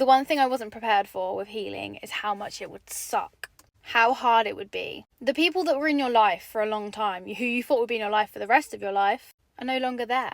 The one thing I wasn't prepared for with healing is how much it would suck. How hard it would be. The people that were in your life for a long time, who you thought would be in your life for the rest of your life, are no longer there.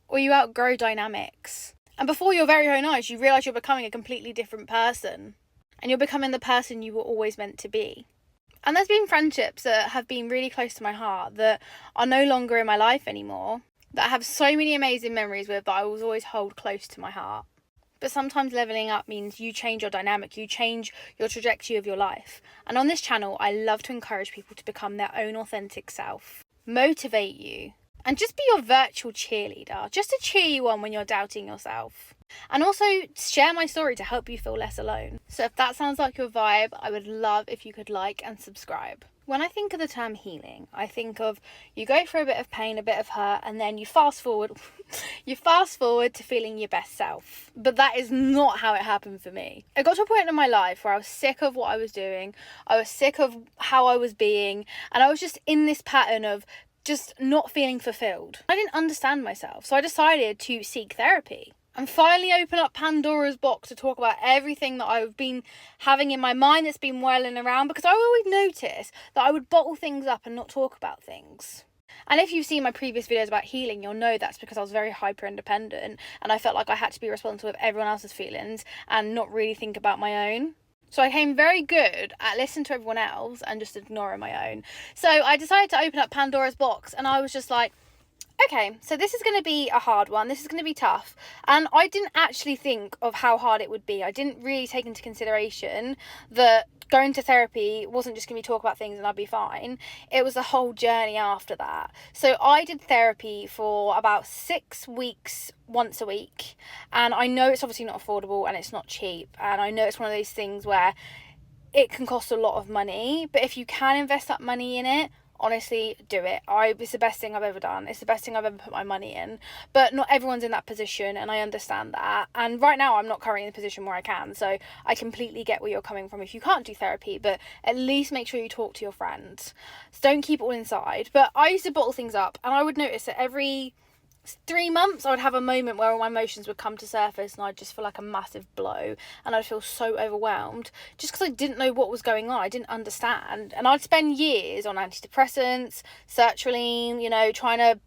Or you outgrow dynamics. And before your very own eyes, you realise you're becoming a completely different person. And you're becoming the person you were always meant to be. And there's been friendships that have been really close to my heart that are no longer in my life anymore, that I have so many amazing memories with that I will always hold close to my heart. But sometimes levelling up means you change your dynamic, you change your trajectory of your life. And on this channel, I love to encourage people to become their own authentic self, motivate you, and just be your virtual cheerleader, just to cheer you on when you're doubting yourself. And also share my story to help you feel less alone. So if that sounds like your vibe, I would love if you could like and subscribe. When I think of the term healing, I think of you go through a bit of pain, a bit of hurt, and then you fast forward to feeling your best self. But that is not how it happened for me. I got to a point in my life where I was sick of what I was doing. I was sick of how I was being. And I was just in this pattern of just not feeling fulfilled. I didn't understand myself. So I decided to seek therapy. And finally open up Pandora's box to talk about everything that I've been having in my mind that's been whirling around, because I always notice that I would bottle things up and not talk about things. And if you've seen my previous videos about healing, you'll know that's because I was very hyper independent and I felt like I had to be responsible for everyone else's feelings and not really think about my own. So I became very good at listening to everyone else and just ignoring my own. So I decided to open up Pandora's box, and I was just like, okay, so this is going to be a hard one. This is going to be tough. And I didn't actually think of how hard it would be. I didn't really take into consideration that going to therapy wasn't just going to be talk about things and I'd be fine. It was a whole journey after that. So I did therapy for about 6 weeks, once a week. And I know it's obviously not affordable and it's not cheap. And I know it's one of those things where it can cost a lot of money. But if you can invest that money in it, honestly, do it. It's the best thing I've ever done. It's the best thing I've ever put my money in. But not everyone's in that position, and I understand that. And right now, I'm not currently in a position where I can. So I completely get where you're coming from if you can't do therapy. But at least make sure you talk to your friends. So don't keep it all inside. But I used to bottle things up, and I would notice that every 3 months I would have a moment where all my emotions would come to surface and I'd just feel like a massive blow and I'd feel so overwhelmed just because I didn't know what was going on. I didn't understand, and I'd spend years on antidepressants, sertraline, trying to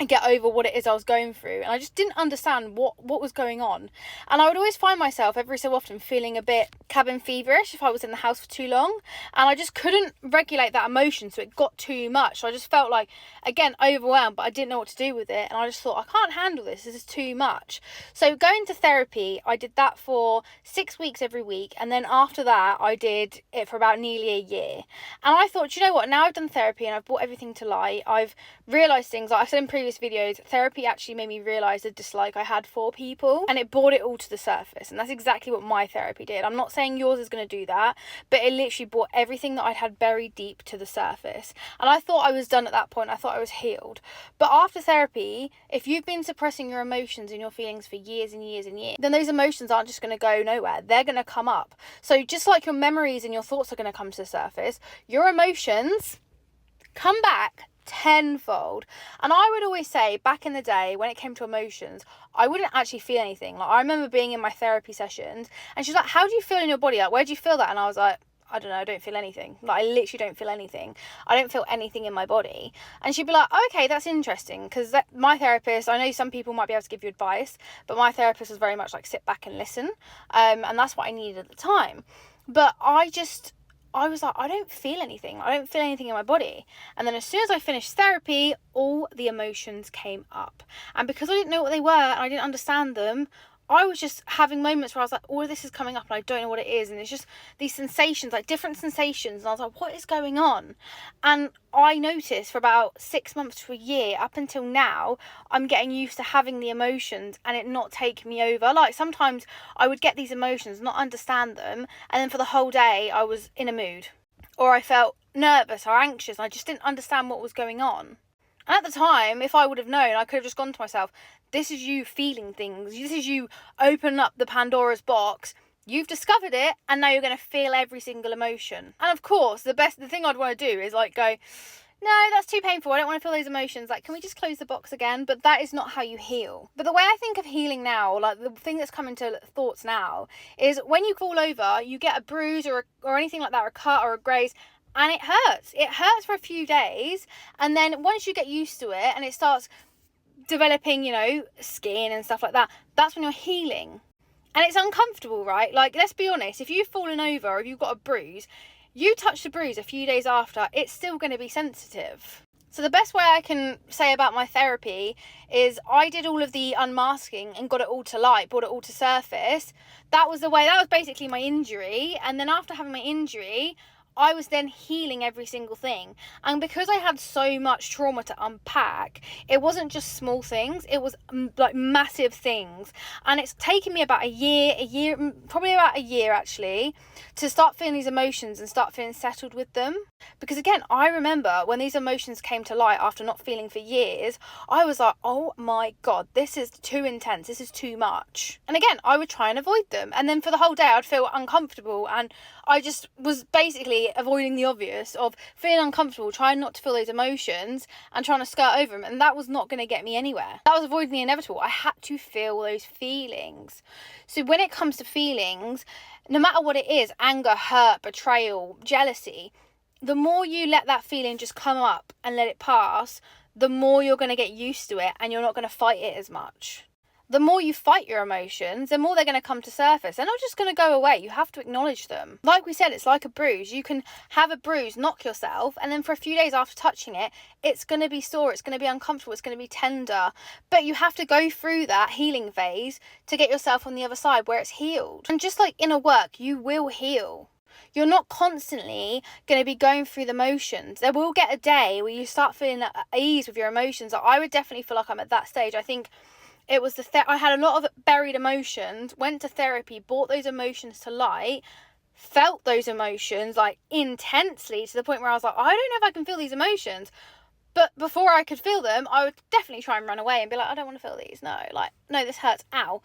get over what it is I was going through, and I just didn't understand what was going on. And I would always find myself every so often feeling a bit cabin feverish if I was in the house for too long, and I just couldn't regulate that emotion, so it got too much. So I just felt like, again, overwhelmed, but I didn't know what to do with it, and I just thought, I can't handle this is too much. So going to therapy, I did that for 6 weeks every week, and then after that I did it for about nearly a year. And I thought, you know what, now I've done therapy and I've brought everything to light, I've realised things, like I said in previous videos, therapy actually made me realise the dislike I had for people, and it brought it all to the surface. And that's exactly what my therapy did. I'm not saying yours is going to do that, but it literally brought everything that I'd had buried deep to the surface. And I thought I was done at that point. I thought I was healed. But after therapy, if you've been suppressing your emotions and your feelings for years and years and years, then those emotions aren't just going to go nowhere. They're going to come up. So just like your memories and your thoughts are going to come to the surface, your emotions come back tenfold. And I would always say, back in the day, when it came to emotions, I wouldn't actually feel anything. Like, I remember being in my therapy sessions and she's like, how do you feel in your body? Like, where do you feel that? And I was like, I don't know, I don't feel anything. Like, I literally don't feel anything. I don't feel anything in my body. And she'd be like, oh, okay, that's interesting. Because my therapist, I know some people might be able to give you advice, but my therapist was very much like, sit back and listen. And that's what I needed at the time. But I was like, I don't feel anything. I don't feel anything in my body. And then as soon as I finished therapy, all the emotions came up. And because I didn't know what they were and I didn't understand them, I was just having moments where I was like, all of this is coming up and I don't know what it is. And it's just these sensations, like different sensations. And I was like, what is going on? And I noticed for about 6 months to a year, up until now, I'm getting used to having the emotions and it not take me over. Like, sometimes I would get these emotions, not understand them, and then for the whole day I was in a mood. Or I felt nervous or anxious and I just didn't understand what was going on. And at the time, if I would have known, I could have just gone to myself, this is you feeling things. This is you opening up the Pandora's box. You've discovered it, and now you're going to feel every single emotion. And of course, the thing I'd want to do is like go, no, that's too painful, I don't want to feel those emotions, like, can we just close the box again? But that is not how you heal. But the way I think of healing now, like the thing that's coming to thoughts now, is when you fall over, you get a bruise or anything like that, or a cut or a graze, and it hurts for a few days, and then once you get used to it and it starts developing, skin and stuff like that, that's when you're healing. And it's uncomfortable, right? Like, let's be honest, if you've fallen over or if you've got a bruise, you touch the bruise a few days after, it's still going to be sensitive. So the best way I can say about my therapy is I did all of the unmasking and got it all to light, brought it all to surface. That was basically my injury. And then after having my injury, I was then healing every single thing. And because I had so much trauma to unpack, it wasn't just small things, it was like massive things. And it's taken me about probably about a year actually, to start feeling these emotions and start feeling settled with them. Because again, I remember when these emotions came to light after not feeling for years, I was like, oh my God, this is too intense, this is too much. And again, I would try and avoid them. And then for the whole day, I'd feel uncomfortable. And I just was basically avoiding the obvious of feeling uncomfortable, trying not to feel those emotions and trying to skirt over them. And that was not going to get me anywhere. That was avoiding the inevitable. I had to feel those feelings. So when it comes to feelings, no matter what it is, anger, hurt, betrayal, jealousy, the more you let that feeling just come up and let it pass, the more you're going to get used to it and you're not going to fight it as much. The more you fight your emotions, the more they're going to come to surface. They're not just going to go away. You have to acknowledge them. Like we said, it's like a bruise. You can have a bruise, knock yourself, and then for a few days after touching it, it's going to be sore, it's going to be uncomfortable, it's going to be tender. But you have to go through that healing phase to get yourself on the other side where it's healed. And just like inner work, you will heal. You're not constantly going to be going through the motions. There will get a day where you start feeling at ease with your emotions. I would definitely feel like I'm at that stage. I think it was I had a lot of buried emotions, went to therapy, brought those emotions to light, felt those emotions like intensely to the point where I was like, I don't know if I can feel these emotions. But before I could feel them, I would definitely try and run away and be like, I don't want to feel these. No, this hurts. Ow.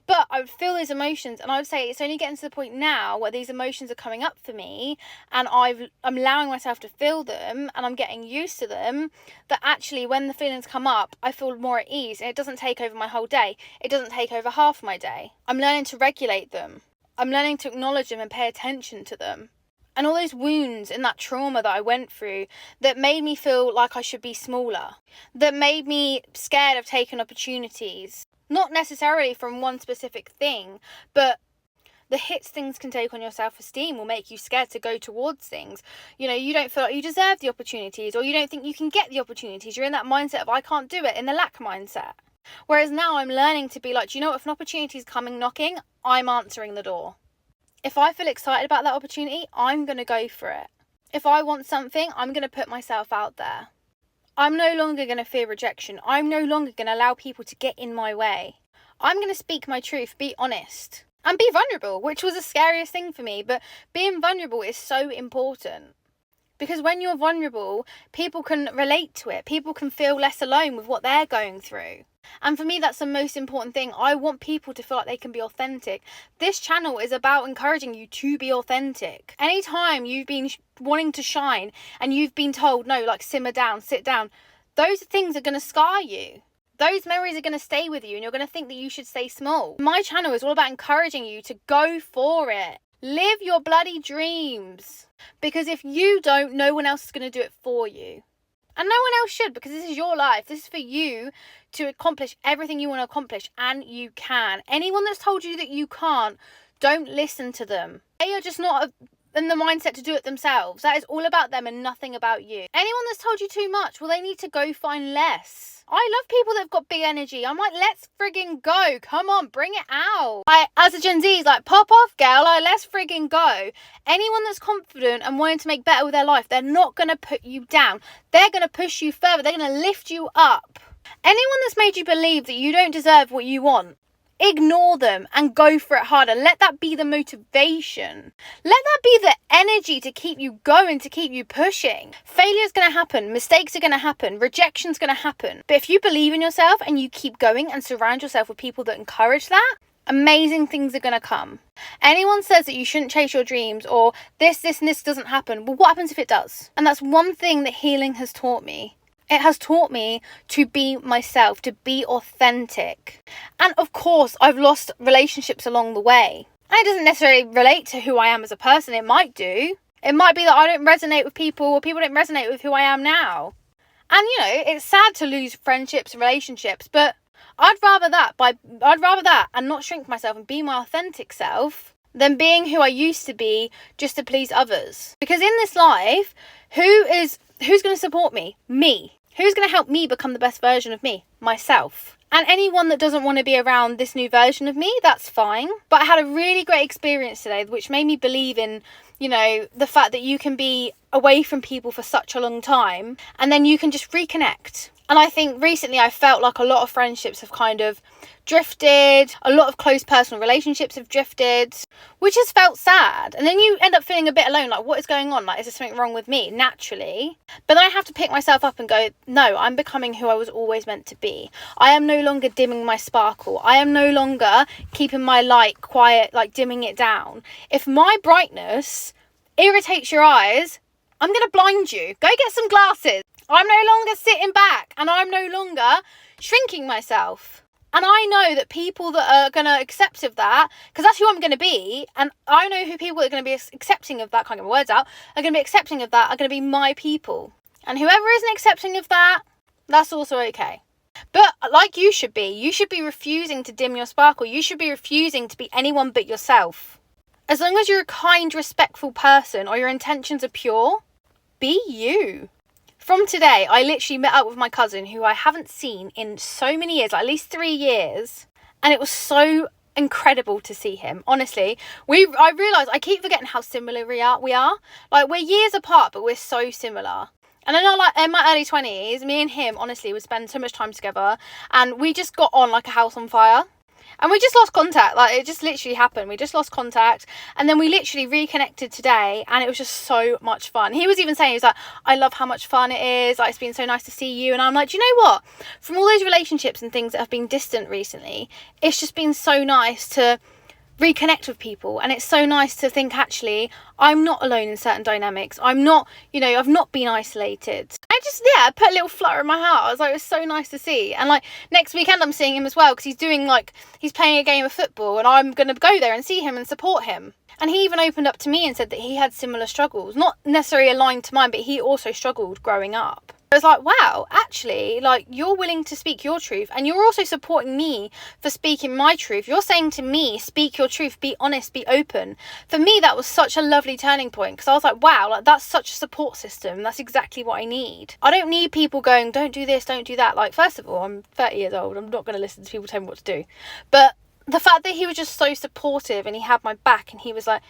But I would feel those emotions, and I would say it's only getting to the point now where these emotions are coming up for me and I'm allowing myself to feel them and I'm getting used to them, that actually when the feelings come up, I feel more at ease and it doesn't take over my whole day. It doesn't take over half my day. I'm learning to regulate them. I'm learning to acknowledge them and pay attention to them. And all those wounds and that trauma that I went through that made me feel like I should be smaller, that made me scared of taking opportunities. Not necessarily from one specific thing, but the hits things can take on your self-esteem will make you scared to go towards things. You don't feel like you deserve the opportunities, or you don't think you can get the opportunities. You're in that mindset of I can't do it, in the lack mindset. Whereas now I'm learning to be like, if an opportunity is coming knocking, I'm answering the door. If I feel excited about that opportunity, I'm going to go for it. If I want something, I'm going to put myself out there. I'm no longer going to fear rejection. I'm no longer going to allow people to get in my way. I'm going to speak my truth, be honest, and be vulnerable, which was the scariest thing for me. But being vulnerable is so important. Because when you're vulnerable, people can relate to it. People can feel less alone with what they're going through. And for me, that's the most important thing. I want people to feel like they can be authentic. This channel is about encouraging you to be authentic. Anytime you've been wanting to shine and you've been told, no, like simmer down, sit down, those things are going to scar you. Those memories are going to stay with you and you're going to think that you should stay small. My channel is all about encouraging you to go for it. Live your bloody dreams. Because if you don't, no one else is going to do it for you. And no one else should, because this is your life. This is for you to accomplish everything you want to accomplish, and you can. Anyone that's told you that you can't, don't listen to them. They are just not in the mindset to do it themselves. That is all about them and nothing about you. Anyone that's told you too much, well, they need to go find less. I love people that have got big energy. I'm like, let's frigging go. Come on, bring it out. As a Gen Z, like, pop off, girl. Like, let's frigging go. Anyone that's confident and wanting to make better with their life, they're not going to put you down. They're going to push you further. They're going to lift you up. Anyone that's made you believe that you don't deserve what you want, ignore them and go for it harder. Let that be the motivation. Let that be the energy to keep you going, to keep you pushing. Failure's going to happen. Mistakes are going to happen. Rejection's going to happen. But if you believe in yourself and you keep going and surround yourself with people that encourage that, Amazing things are going to come. Anyone says that you shouldn't chase your dreams, or this and this doesn't happen. Well, what happens if it does? And that's one thing that healing has taught me. It has taught me to be myself, to be authentic. And of course, I've lost relationships along the way. And it doesn't necessarily relate to who I am as a person. It might do. It might be that I don't resonate with people, or people don't resonate with who I am now. And, you know, it's sad to lose friendships and relationships, but I'd rather that and not shrink myself and be my authentic self than being who I used to be just to please others. Because in this life, who's going to support me? Me. Who's going to help me become the best version of me? Myself. And anyone that doesn't want to be around this new version of me, that's fine. But I had a really great experience today, which made me believe in, you know, the fact that you can be away from people for such a long time and then you can just reconnect. And I think recently I felt like a lot of friendships have kind of drifted. A lot of close personal relationships have drifted, which has felt sad. And then you end up feeling a bit alone, like, what is going on? Like, is there something wrong with me? Naturally. But then I have to pick myself up and go, no, I'm becoming who I was always meant to be. I am no longer dimming my sparkle. I am no longer keeping my light quiet, like dimming it down. If my brightness irritates your eyes, I'm going to blind you. Go get some glasses. I'm no longer sitting back and I'm no longer shrinking myself. And I know that people that are going to accept of that, because that's who I'm going to be, and I know who people that are going to be accepting of that, can't get my words out, are going to be accepting of that, are going to be my people. And whoever isn't accepting of that, that's also okay. But like you should be refusing to dim your sparkle. You should be refusing to be anyone but yourself. As long as you're a kind, respectful person or your intentions are pure, be you. From today, I literally met up with my cousin who I haven't seen in so many years, like at least 3 years. And it was so incredible to see him. Honestly, I realised I keep forgetting how similar we are. Like, we're years apart, but we're so similar. And I know, like, in my early 20s, me and him, honestly, would spend so much time together. And we just got on like a house on fire. And we just lost contact. Like, it just literally happened. We just lost contact. And then we literally reconnected today. And it was just so much fun. He was even saying, he was like, I love how much fun it is. Like, it's been so nice to see you. And I'm like, do you know what? From all those relationships and things that have been distant recently, it's just been so nice to reconnect with people. And it's so nice to think, actually, I'm not alone in certain dynamics. I'm not, you know, I've not been isolated. I put a little flutter in my heart. I was like, it was so nice to see. And like, next weekend I'm seeing him as well, because he's playing a game of football, and I'm going to go there and see him and support him. And he even opened up to me and said that he had similar struggles, not necessarily aligned to mine, but he also struggled growing up. I was like, wow, actually, like, you're willing to speak your truth, and you're also supporting me for speaking my truth. You're saying to me, speak your truth, be honest, be open. For me, that was such a lovely turning point, because I was like, wow, like, that's such a support system. That's exactly what I need. I don't need people going, don't do this, don't do that. Like, first of all, I'm 30 years old. I'm not going to listen to people tell me what to do. But the fact that he was just so supportive and he had my back, and he was like,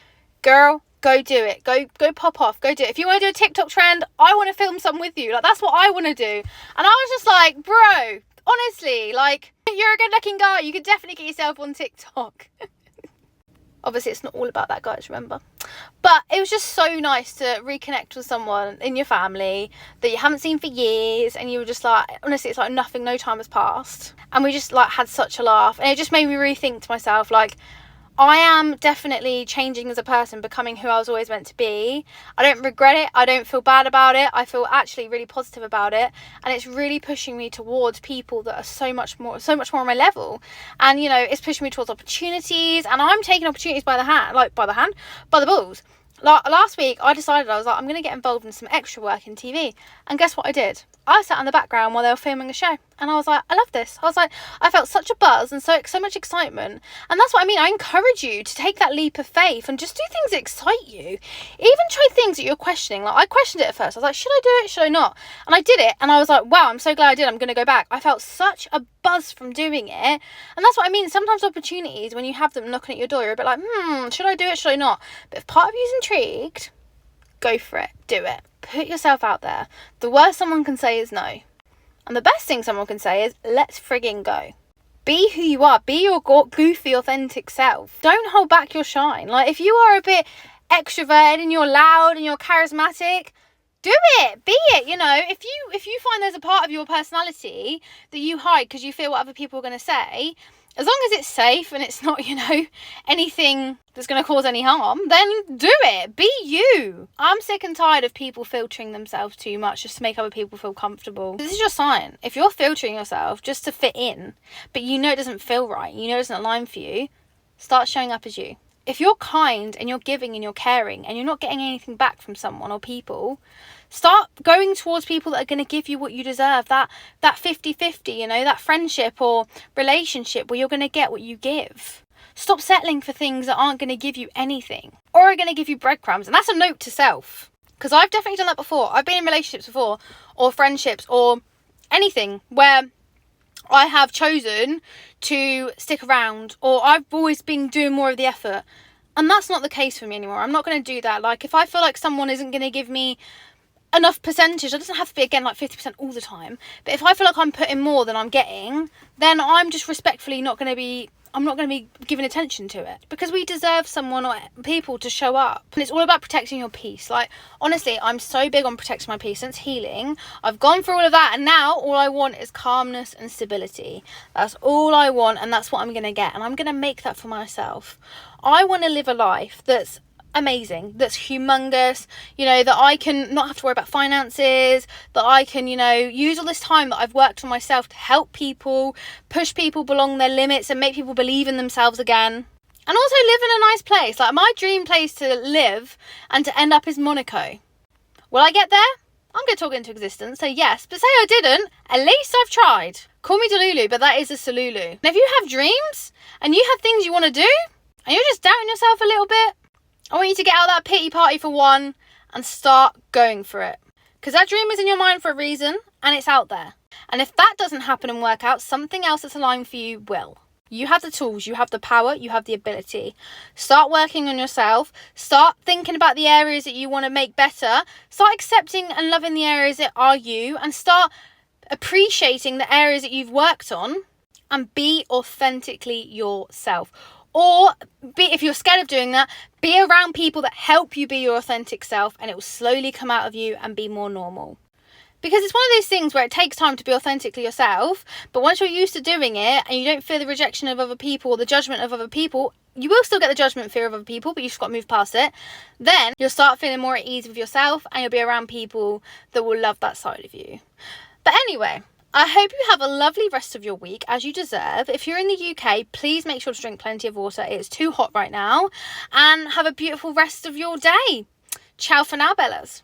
girl, go do it. Go pop off. Go do it. If you want to do a TikTok trend, I want to film something with you. Like, that's what I want to do. And I was just like, bro, honestly, like, you're a good looking guy. You could definitely get yourself on TikTok. Obviously, it's not all about that, guys, remember. But it was just so nice to reconnect with someone in your family that you haven't seen for years. And you were just like, honestly, it's like nothing, no time has passed. And we just like had such a laugh. And it just made me rethink to myself, like, I am definitely changing as a person, becoming who I was always meant to be. I don't regret it. I don't feel bad about it. I feel actually really positive about it. And it's really pushing me towards people that are so much more on my level. And, you know, it's pushing me towards opportunities. And I'm taking opportunities by the balls. Like, last week, I decided, I was like, I'm going to get involved in some extra work in TV. And guess what I did? I sat in the background while they were filming a show. And I was like, I love this. I was like, I felt such a buzz and so much excitement. And that's what I mean. I encourage you to take that leap of faith and just do things that excite you. Even try things that you're questioning. Like, I questioned it at first. I was like, should I do it? Should I not? And I did it. And I was like, wow, I'm so glad I did. I'm going to go back. I felt such a buzz from doing it. And that's what I mean. Sometimes opportunities, when you have them knocking at your door, you're a bit like, should I do it? Should I not? But if part of you's intrigued, go for it. Do it. Put yourself out there. The worst someone can say is no. And the best thing someone can say is, let's frigging go. Be who you are. Be your goofy, authentic self. Don't hold back your shine. Like, if you are a bit extroverted and you're loud and you're charismatic, do it. Be it. You know, if you find there's a part of your personality that you hide because you fear what other people are going to say, As long as it's safe and it's not, anything that's going to cause any harm, then do it. Be you. I'm sick and tired of people filtering themselves too much just to make other people feel comfortable. This is your sign. If you're filtering yourself just to fit in, but you know it doesn't feel right, you know it doesn't align for you, start showing up as you. If you're kind and you're giving and you're caring and you're not getting anything back from someone or people, start going towards people that are going to give you what you deserve. That 50-50, that friendship or relationship where you're going to get what you give. Stop settling for things that aren't going to give you anything or are going to give you breadcrumbs. And that's a note to self. Because I've definitely done that before. I've been in relationships before, or friendships, or anything where I have chosen to stick around, or I've always been doing more of the effort. And that's not the case for me anymore. I'm not going to do that. Like, if I feel like someone isn't going to give me enough percentage, it doesn't have to be, again, like 50% all the time. But if I feel like I'm putting more than I'm getting, then I'm just respectfully not going to be giving attention to it, because we deserve someone or people to show up. And it's all about protecting your peace. Like, honestly, I'm so big on protecting my peace since healing. I've gone through all of that, and now all I want is calmness and stability. That's all I want, and that's what I'm going to get, and I'm going to make that for myself. I want to live a life that's amazing, that's humongous, that I can not have to worry about finances, that I can, use all this time that I've worked on myself to help people, push people beyond their limits and make people believe in themselves again. And also live in a nice place. Like, my dream place to live and to end up is Monaco. Will I get there? I'm going to talk it into existence, say yes, but say I didn't, at least I've tried. Call me Delulu, but that is a Salulu. And if you have dreams and you have things you want to do and you're just doubting yourself a little bit, I want you to get out of that pity party for one and start going for it. Because that dream is in your mind for a reason and it's out there. And if that doesn't happen and work out, something else that's aligned for you will. You have the tools, you have the power, you have the ability. Start working on yourself. Start thinking about the areas that you want to make better. Start accepting and loving the areas that are you, and start appreciating the areas that you've worked on, and be authentically yourself. Or if you're scared of doing that, be around people that help you be your authentic self, and it will slowly come out of you and be more normal. Because it's one of those things where it takes time to be authentically yourself, but once you're used to doing it and you don't fear the rejection of other people or the judgment of other people, you will still get the judgment and fear of other people, but you've just got to move past it. Then you'll start feeling more at ease with yourself, and you'll be around people that will love that side of you. But anyway, I hope you have a lovely rest of your week, as you deserve. If you're in the UK, please make sure to drink plenty of water. It's too hot right now. And have a beautiful rest of your day. Ciao for now, Bellas.